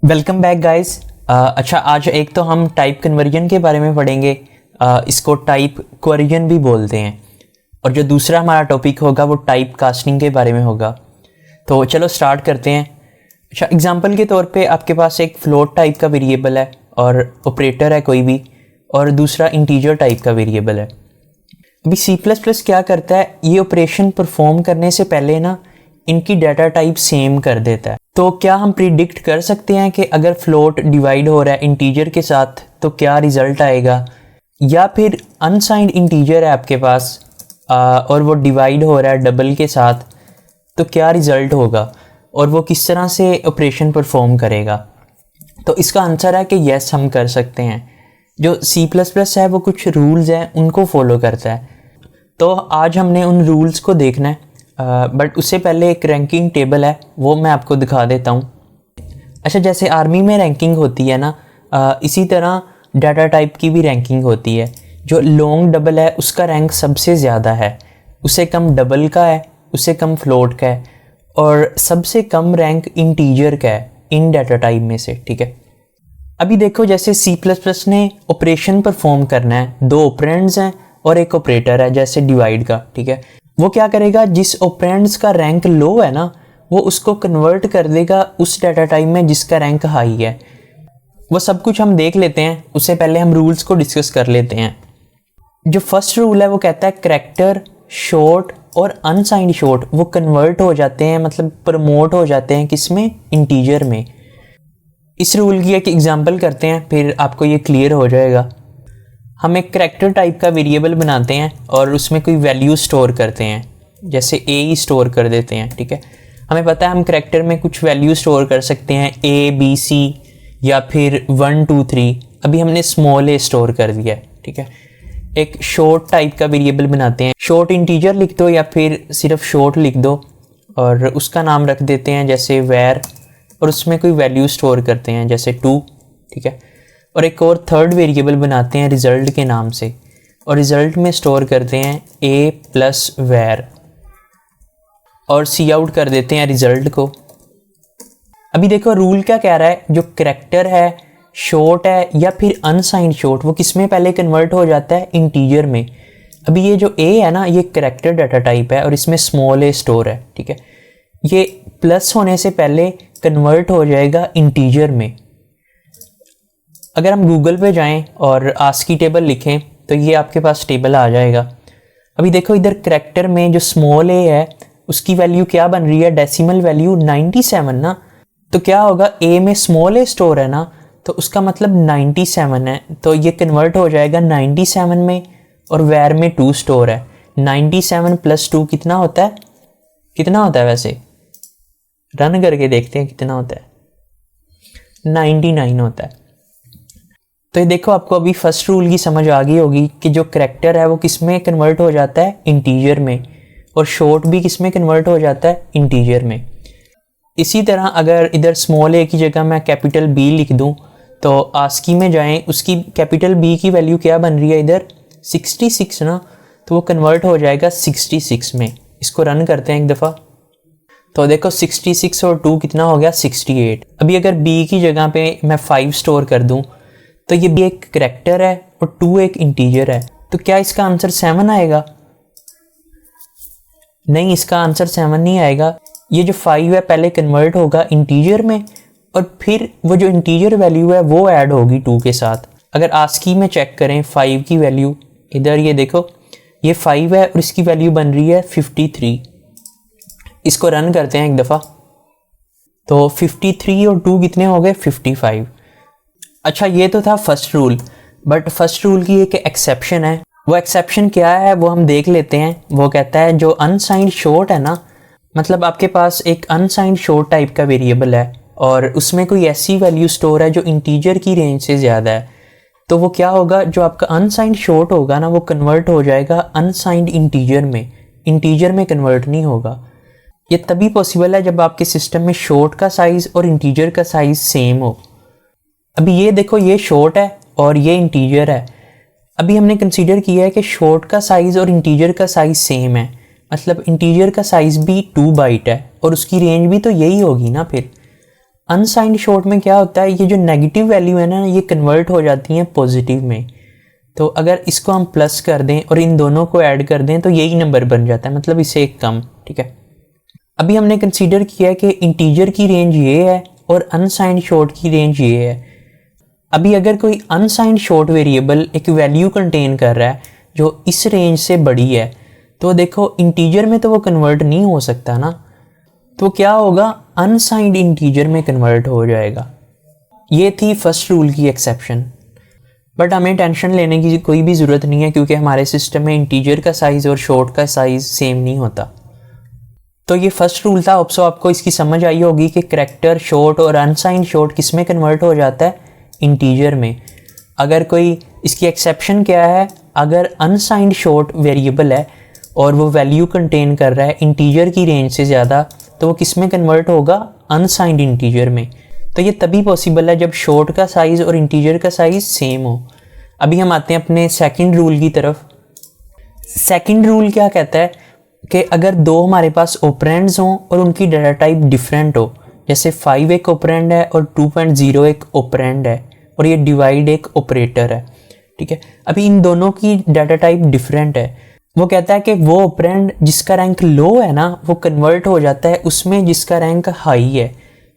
Welcome back guys. अच्छा, आज एक तो हम टाइप कन्वर्जन के बारे में पढ़ेंगे। इसको टाइप क्वेरियन भी बोलते हैं। और जो दूसरा हमारा टॉपिक होगा वो टाइप कास्टिंग के बारे में होगा। तो चलो स्टार्ट करते हैं। अच्छा, एग्जांपल के तौर पे आपके पास एक फ्लोट टाइप का वेरिएबल है और ऑपरेटर है कोई भी, और दूसरा इंटीजर टाइप का वेरिएबल है। अभी C++ क्या करता है, ये ऑपरेशन परफॉर्म करने से पहले ना इनकी डाटा टाइप सेम कर देता है। तो क्या हम प्रिडिक्ट कर सकते हैं कि अगर फ्लोट डिवाइड हो रहा है इंटीजर के साथ तो क्या रिजल्ट आएगा, या फिर अनसाइंड इंटीजर है आपके पास और वो डिवाइड हो रहा है डबल के साथ तो क्या रिजल्ट होगा और वो किस तरह से ऑपरेशन परफॉर्म करेगा। तो इसका आंसर है कि यस, हम कर सकते हैं। जो C++ है वो कुछ रूल्स हैं उनको फॉलो करता है। तो आज हमने उन रूल्स को देखना है, बट उससे पहले एक रैंकिंग टेबल है वो मैं आपको दिखा देता हूँ। अच्छा, जैसे आर्मी में रैंकिंग होती है ना, इसी तरह डाटा टाइप की भी रैंकिंग होती है। जो लॉन्ग डबल है उसका रैंक सबसे ज़्यादा है, उससे कम डबल का है, उससे कम फ्लोट का है, और सबसे कम रैंक इंटीजर का है इन डाटा टाइप में से। ठीक है, अभी देखो जैसे C++ ने ऑपरेशन परफॉर्म करना है, दो ऑपरेंड्स हैं और एक ऑपरेटर है जैसे डिवाइड का। ठीक है, वो क्या करेगा, जिस ऑपरेंड्स का रैंक लो है ना वो उसको कन्वर्ट कर देगा उस डाटा टाइप में जिसका रैंक हाई है। वो सब कुछ हम देख लेते हैं, उससे पहले हम रूल्स को डिस्कस कर लेते हैं। जो फर्स्ट रूल है वो कहता है करैक्टर, शॉर्ट और अनसाइंड शॉर्ट वो कन्वर्ट हो जाते हैं, मतलब प्रमोट हो जाते हैं किसमें, इंटीजर में। इस रूल की एक एग्जांपल करते हैं फिर आपको ये क्लियर हो जाएगा। हम एक करैक्टर टाइप का वेरिएबल बनाते हैं और उसमें कोई वैल्यू स्टोर करते हैं, जैसे ए ही स्टोर कर देते हैं। ठीक है, हमें पता है हम करैक्टर में कुछ वैल्यू स्टोर कर सकते हैं, A, B, C या फिर 1, 2, 3। अभी हमने स्मॉल a स्टोर कर दिया है। ठीक है, एक शॉर्ट टाइप का वेरिएबल बनाते हैं। शॉर्ट इंटीजर लिख दो या फिर सिर्फ शॉर्ट लिख दो और उसका नाम रख देते हैं जैसे वैर, और उसमें कोई वैल्यू स्टोर करते हैं जैसे 2। ठीक है, और एक और थर्ड वेरिएबल बनाते हैं रिज़ल्ट के नाम से, और रिज़ल्ट में स्टोर करते हैं A प्लस वैर, और सी आउट कर देते हैं रिज़ल्ट को। अभी देखो रूल क्या कह रहा है, जो करैक्टर है, शॉर्ट है या फिर अनसाइंड शॉर्ट, वो किस में पहले कन्वर्ट हो जाता है, इंटीजर में। अभी ये जो A है ना, ये करैक्टर डाटा टाइप है और इसमें स्मॉल a स्टोर है। ठीक है, ये प्लस होने से पहले कन्वर्ट हो जाएगा इंटीजर में। अगर हम गूगल पे जाएं और आस्की टेबल लिखें तो ये आपके पास टेबल आ जाएगा। अभी देखो इधर करैक्टर में जो स्मॉल a है उसकी वैल्यू क्या बन रही है, डेसिमल वैल्यू 97 ना। तो क्या होगा, A में स्मॉल a स्टोर है ना, तो उसका मतलब 97 है, तो ये कन्वर्ट हो जाएगा 97 में, और वैर में 2 स्टोर है। 97 प्लस 2 कितना होता है, कितना होता है वैसे, रन करके देखते हैं कितना होता है, 99 होता है। तो ये देखो आपको अभी फर्स्ट रूल की समझ आ गई होगी कि जो करैक्टर है वो किस में कन्वर्ट हो जाता है, इंटीजर में, और शॉर्ट भी किस में कन्वर्ट हो जाता है, इंटीजर में। इसी तरह अगर इधर स्मॉल a की जगह मैं कैपिटल B लिख दूं तो आस्की में जाएं, उसकी कैपिटल B की वैल्यू क्या बन रही है इधर, 66 ना, तो वो कन्वर्ट हो जाएगा 66 में। इसको रन करते हैं एक दफ़ा, तो देखो 66 और 2 कितना हो गया, 68। अभी अगर B की जगह पे मैं 5 स्टोर कर दूं तो ये भी एक करैक्टर है और 2 एक इंटीजर है, तो क्या इसका आंसर 7 आएगा, नहीं, इसका आंसर 7 नहीं आएगा। ये जो 5 है पहले कन्वर्ट होगा इंटीजर में और फिर वो जो इंटीजर वैल्यू है वो ऐड होगी 2 के साथ। अगर आस्की में चेक करें 5 की वैल्यू, इधर ये देखो ये 5 है और इसकी वैल्यू बन रही है 53। इसको रन करते हैं एक दफ़ा, तो 53 और 2 कितने हो गए, 55। अच्छा, ये तो था first rule, but first rule की एक एक्सेप्शन है। वो एक्सेप्शन क्या है वो हम देख लेते हैं। वो कहता है जो अनसाइंड शॉर्ट है ना, मतलब आपके पास एक अनसाइंड शॉर्ट टाइप का वेरिएबल है और उसमें कोई ऐसी वैल्यू स्टोर है जो इंटीजर की रेंज से ज़्यादा है, तो वो क्या होगा, जो आपका अनसाइंड शॉर्ट होगा ना वो कन्वर्ट हो जाएगा अनसाइंड इंटीजर में, इंटीजर में कन्वर्ट नहीं होगा। ये तभी पॉसिबल है जब आपके सिस्टम में शॉर्ट का साइज़ और इंटीजर का साइज़ सेम हो। अभी ये देखो ये शॉर्ट है और ये इंटीजर है। अभी हमने कंसीडर किया है कि शॉर्ट का साइज़ और इंटीजर का साइज़ सेम है, मतलब इंटीजर का साइज़ भी 2 बाइट है और उसकी रेंज भी तो यही होगी ना फिर। अनसाइंड शॉर्ट में क्या होता है, ये जो नेगेटिव वैल्यू है ना, ये कन्वर्ट हो जाती हैं पॉजिटिव में। तो अगर इसको हम प्लस कर दें और इन दोनों को ऐड कर दें तो यही नंबर बन जाता है, मतलब इससे एक कम। ठीक है, अभी हमने कंसीडर किया है कि इंटीजर की रेंज ये है और अनसाइंड शॉर्ट की रेंज ये है। अभी अगर कोई अनसाइंड शॉर्ट वेरिएबल एक वैल्यू कंटेन कर रहा है जो इस रेंज से बड़ी है, तो देखो इंटीजर में तो वो कन्वर्ट नहीं हो सकता ना, तो क्या होगा, अनसाइंड इंटीजर में कन्वर्ट हो जाएगा। ये थी फर्स्ट रूल की एक्सेप्शन। बट हमें टेंशन लेने की कोई भी ज़रूरत नहीं है, क्योंकि हमारे सिस्टम में इंटीजर का साइज़ और शॉर्ट का साइज़ सेम नहीं होता। तो ये फर्स्ट रूल था। होप्सो आपको इसकी समझ आई होगी कि करैक्टर शॉर्ट और अनसाइंड शॉर्ट किस में कन्वर्ट हो जाता है, इंटीजर में। अगर कोई इसकी एक्सेप्शन क्या है, अगर अनसाइंड शॉर्ट वेरिएबल है और वो वैल्यू कंटेन कर रहा है इंटीजर की रेंज से ज़्यादा, तो वो किस में कन्वर्ट होगा, अनसाइंड इंटीजर में। तो ये तभी पॉसिबल है जब शॉर्ट का साइज़ और इंटीजर का साइज़ सेम हो। अभी हम आते हैं अपने सेकंड रूल की तरफ। सेकंड रूल क्या कहता है कि अगर दो हमारे पास ऑपरेंड्स हों और उनकी डाटा टाइप डिफरेंट हो, जैसे 5 एक ऑपरेंड है और 2.0 एक ऑपरेंड है और ये डिवाइड एक ऑपरेटर है। ठीक है, अभी इन दोनों की डाटा टाइप डिफरेंट है। वो कहता है कि वो ऑपरेंड जिसका रैंक लो है ना, वो कन्वर्ट हो जाता है उसमें जिसका रैंक हाई है।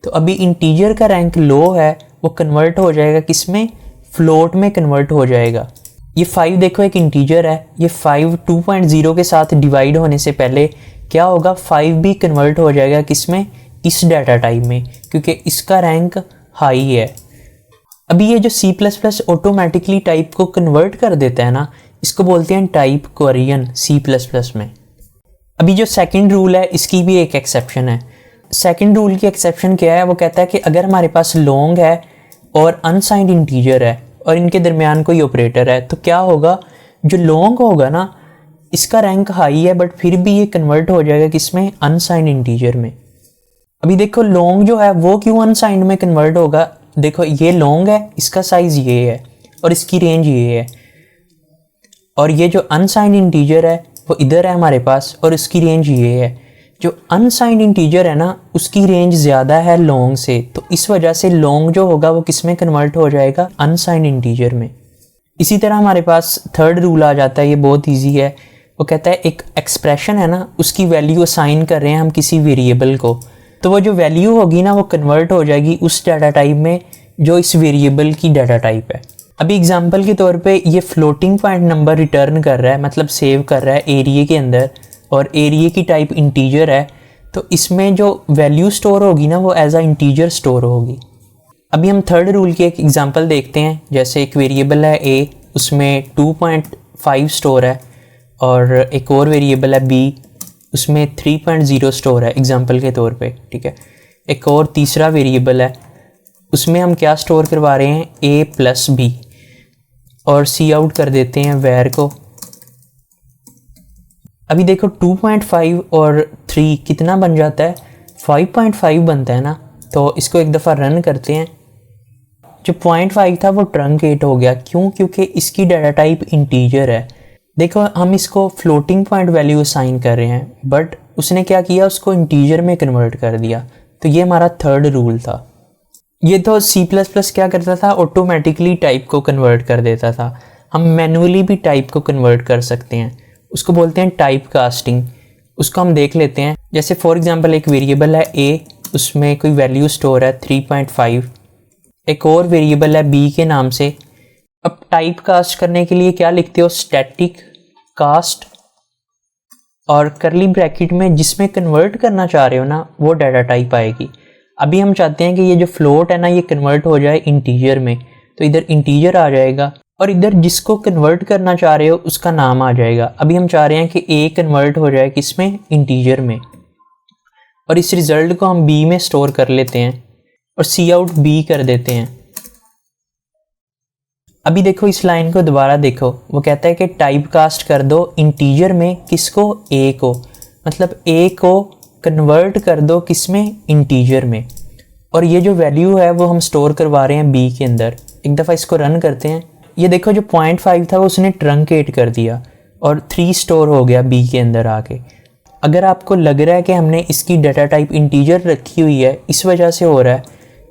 तो अभी इंटीजर का रैंक लो है, वो कन्वर्ट हो जाएगा किसमें, फ्लोट में कन्वर्ट हो जाएगा। ये 5 देखो एक इंटीजर है, ये 5 2.0 के साथ डिवाइड होने से पहले क्या होगा, 5 भी कन्वर्ट हो जाएगा किसमें, इस डाटा टाइप में, क्योंकि इसका रैंक हाई है। अभी ये जो C++ ऑटोमेटिकली टाइप को कन्वर्ट कर देता है ना, इसको बोलते हैं टाइप क्वेरियन C++ में। अभी जो सेकंड रूल है इसकी भी एक एक्सेप्शन है। सेकंड रूल की एक्सेप्शन क्या है, वो कहता है कि अगर हमारे पास लॉन्ग है और अनसाइंड इंटीजर है और इनके दरमियान कोई ऑपरेटर है, तो क्या होगा, जो लॉन्ग होगा ना, इसका रैंक हाई है बट फिर भी ये कन्वर्ट हो जाएगा किसमें, अनसाइंड इंटीजर में। अभी देखो लॉन्ग जो है वो क्यों अनसाइंड में कन्वर्ट होगा, देखो ये लॉन्ग है, इसका साइज़ ये है और इसकी रेंज ये है, और ये जो अनसाइंड इंटीजर है वो इधर है हमारे पास और इसकी रेंज ये है। जो अनसाइंड इंटीजर है ना, उसकी रेंज ज़्यादा है लॉन्ग से, तो इस वजह से लॉन्ग जो होगा वो किस में कन्वर्ट हो जाएगा, अनसाइंड इंटीजर में। इसी तरह हमारे पास थर्ड रूल आ जाता है, ये बहुत ईजी है। वो कहता है एक एक्सप्रेशन है ना, उसकी वैल्यू असाइन कर रहे हैं हम किसी वेरिएबल को, तो वो जो वैल्यू होगी ना वो कन्वर्ट हो जाएगी उस डाटा टाइप में जो इस वेरिएबल की डाटा टाइप है। अभी एग्जांपल के तौर पे ये फ्लोटिंग पॉइंट नंबर रिटर्न कर रहा है, मतलब सेव कर रहा है एरिया के अंदर, और एरिया की टाइप इंटीजर है, तो इसमें जो वैल्यू स्टोर होगी ना वो एज अ इंटीजर स्टोर होगी। अभी हम थर्ड रूल की एक एग्जांपल देखते हैं। जैसे एक वेरिएबल है a, उसमें 2.5 स्टोर है, और एक और वेरिएबल है b, उसमें 3.0 स्टोर है एग्जांपल के तौर पे। ठीक है, एक और तीसरा वेरिएबल है, उसमें हम क्या स्टोर करवा रहे हैं, a प्लस b, और सी आउट कर देते हैं वैर को। अभी देखो 2.5 और 3 कितना बन जाता है, 5.5 बनता है ना। तो इसको एक दफ़ा रन करते हैं। जो 0.5 था वो ट्रंकेट हो गया, क्यों, क्योंकि इसकी डाटा टाइप इंटीजर है। देखो हम इसको फ्लोटिंग पॉइंट वैल्यू असाइन कर रहे हैं, बट उसने क्या किया, उसको इंटीजर में कन्वर्ट कर दिया। तो ये हमारा थर्ड रूल था। ये तो C++ क्या करता था, ऑटोमेटिकली टाइप को कन्वर्ट कर देता था। हम मैनुअली भी टाइप को कन्वर्ट कर सकते हैं, उसको बोलते हैं टाइप कास्टिंग। उसको हम देख लेते हैं। जैसे फॉर एग्जांपल एक वेरिएबल है a, उसमें कोई वैल्यू स्टोर है 3.5, एक और वेरिएबल है b के नाम से। अब टाइप कास्ट करने के लिए क्या लिखते हो, स्टैटिक कास्ट, और करली ब्रैकेट में जिसमें कन्वर्ट करना चाह रहे हो ना वो डाटा टाइप आएगी। अभी हम चाहते हैं कि ये जो फ्लोट है ना ये कन्वर्ट हो जाए इंटीजर में, तो इधर इंटीजर आ जाएगा और इधर जिसको कन्वर्ट करना चाह रहे हो उसका नाम आ जाएगा। अभी हम चाह रहे हैं कि a कन्वर्ट हो जाए किसमें, इंटीजर में, और इस रिजल्ट को हम b में स्टोर कर लेते हैं और सी आउट b कर देते हैं। अभी देखो इस लाइन को दोबारा देखो, वो कहता है कि टाइप कास्ट कर दो इंटीजर में किसको, a को, मतलब a को कन्वर्ट कर दो किसमें, इंटीजर में, और ये जो वैल्यू है वो हम स्टोर करवा रहे हैं b के अंदर। एक दफ़ा इसको रन करते हैं। ये देखो जो 0.5 था वो उसने ट्रंकेट कर दिया और 3 स्टोर हो गया b के अंदर आके। अगर आपको लग रहा है कि हमने इसकी डाटा टाइप इंटीजर रखी हुई है, इस वजह से हो रहा है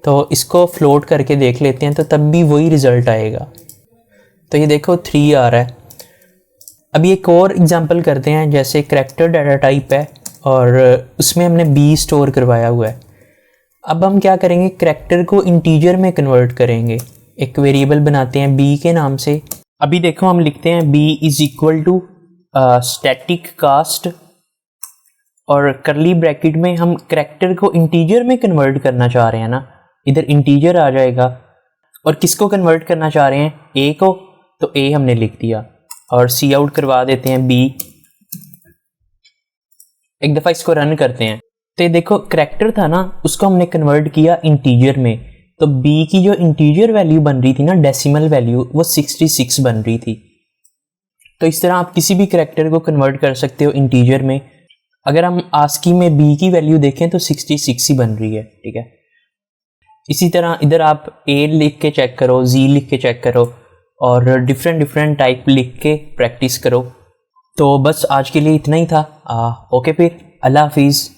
तो इसको फ्लोट करके देख लेते हैं, तो तब भी वही रिज़ल्ट आएगा। तो ये देखो 3 आ रहा है। अभी एक और एग्जांपल करते हैं, जैसे करैक्टर डाटा टाइप है और उसमें हमने बी स्टोर करवाया हुआ है। अब हम क्या करेंगे, करैक्टर को इंटीजर में कन्वर्ट करेंगे। एक वेरिएबल बनाते हैं बी के नाम से। अभी देखो हम लिखते हैं B is equal to static cast, और करली ब्रैकेट में हम करैक्टर को इंटीजर में कन्वर्ट करना चाह रहे हैं ना, इधर इंटीजर आ जाएगा। और किसको कन्वर्ट करना चाह रहे हैं, ए को, तो ए हमने लिख दिया और सी आउट करवा देते हैं बी। एक दफ़ा इसको रन करते हैं, तो ये देखो करैक्टर था ना, उसको हमने कन्वर्ट किया इंटीजर में, तो बी की जो इंटीजर वैल्यू बन रही थी ना, डेसिमल वैल्यू, वो 66 बन रही थी। तो इस तरह आप किसी भी करैक्टर को कन्वर्ट कर सकते हो इंटीजर में। अगर हम आस्की में बी की वैल्यू देखें तो 66 ही बन रही है, ठीक है। इसी तरह इधर आप ए लिख के चेक करो, जी लिख के चेक करो, और डिफरेंट टाइप लिख के प्रैक्टिस करो। तो बस आज के लिए इतना ही था। ओके फिर, अल्लाह हाफिज़।